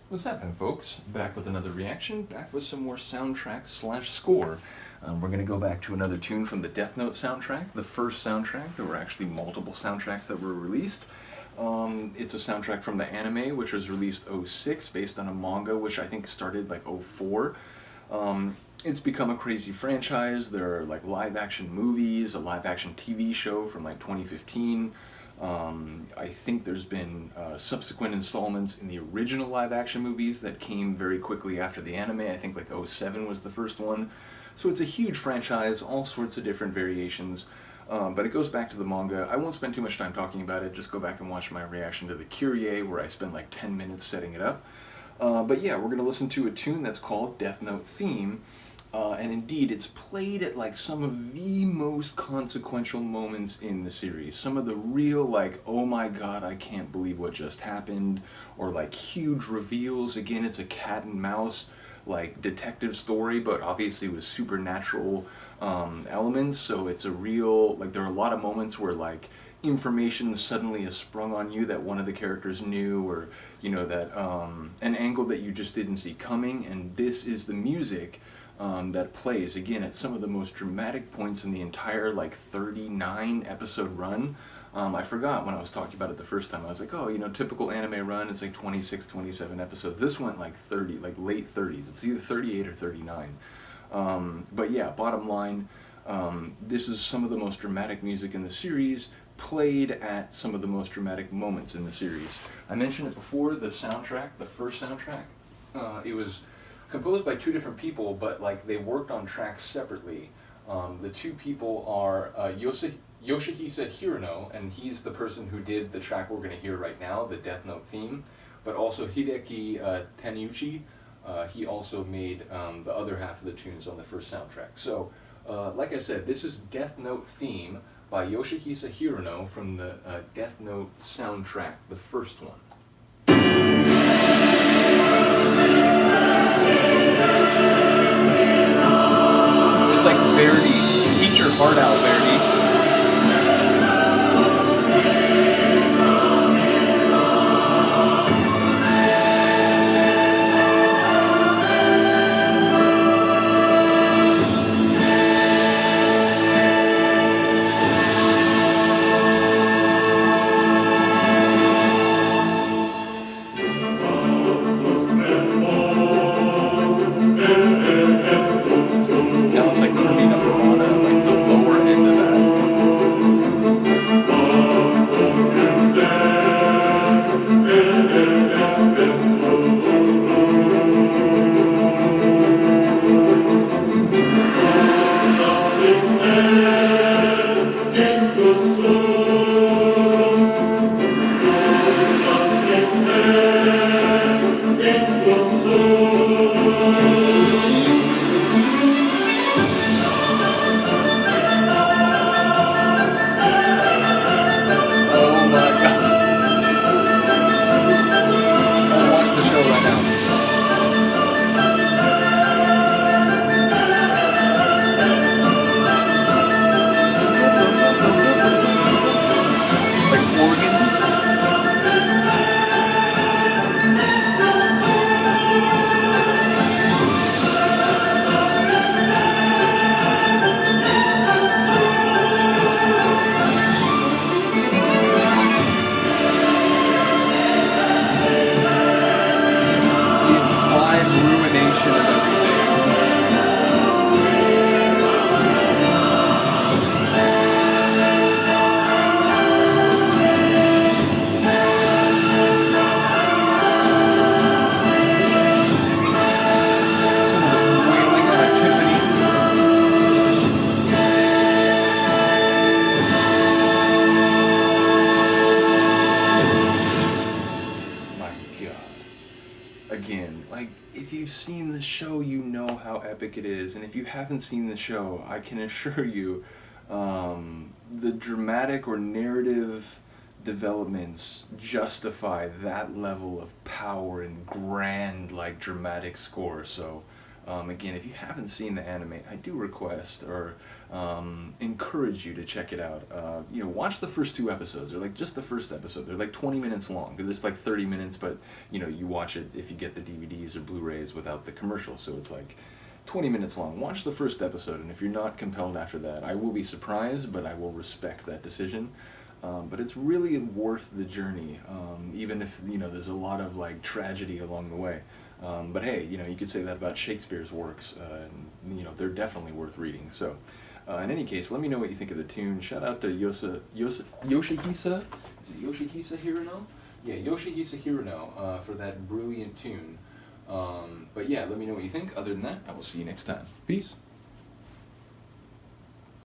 What's happening, folks? Back with another reaction, back with some more soundtrack slash score. We're going to go back to another tune from the Death Note soundtrack, the first soundtrack. There were actually multiple soundtracks that were released. It's a soundtrack from the anime, which was released '06, based on a manga, which I think started like '04. It's become a crazy franchise. There are like live action movies, a live action TV show from like 2015. I think there's been subsequent installments in the original live action movies that came very quickly after the anime. I think like '07 was the first one. So it's a huge franchise, all sorts of different variations. But it goes back to the manga. I won't spend too much time talking about it. Just go back and watch my reaction to the Kyrie, where I spend like 10 minutes setting it up. But yeah, we're going to listen to a tune that's called Death Note Theme. And indeed, it's played at like some of the most consequential moments in the series. Some of the real like, oh my god, I can't believe what just happened, or like huge reveals. Again, it's a cat and mouse like detective story, but obviously with supernatural elements. So it's a real, like, there are a lot of moments where like information suddenly is sprung on you that one of the characters knew, or you know, that an angle that you just didn't see coming. And this is the music that plays again at some of the most dramatic points in the entire like 39 episode run. I forgot when I was talking about it the first time. I was like, oh, you know, typical anime run, it's like 26, 27 episodes. This went like 30, like late 30s. It's either 38 or 39. But yeah, bottom line, this is some of the most dramatic music in the series, played at some of the most dramatic moments in the series. I mentioned it before, the soundtrack, the first soundtrack, it was composed by two different people, but like they worked on tracks separately. The two people are Yoshihisa Hirano, and he's the person who did the track we're going to hear right now, the Death Note theme, but also Hideki Teniuchi. He also made the other half of the tunes on the first soundtrack. So, like I said, this is Death Note theme by Yoshihisa Hirano from the Death Note soundtrack, the first one. It's like Verdi. Eat your heart out, Verdi. Now it's like Carmina Burana, like the lower end of ruination of everything. Someone is wailing on a timpani. My God. Again, like, if you've seen the show, you know how epic it is, and if you haven't seen the show, I can assure you, the dramatic or narrative developments justify that level of power and grand, like, dramatic score. So, Again, if you haven't seen the anime, I do request or encourage you to check it out. Watch the first 2 episodes, or like just the first episode. They're like 20 minutes long, because it's like 30 minutes, but you watch it if you get the DVDs or Blu-rays without the commercial, so it's like 20 minutes long. Watch the first episode, and if you're not compelled after that, I will be surprised, but I will respect that decision. But it's really worth the journey, even if there's a lot of like tragedy along the way. But hey, you could say that about Shakespeare's works, and they're definitely worth reading. So, in any case, let me know what you think of the tune. Shout out to Yoshihisa. Is it Yoshihisa Hirano? Yeah, Yoshihisa Hirano for that brilliant tune. But yeah, let me know what you think. Other than that, I will see you next time. Peace.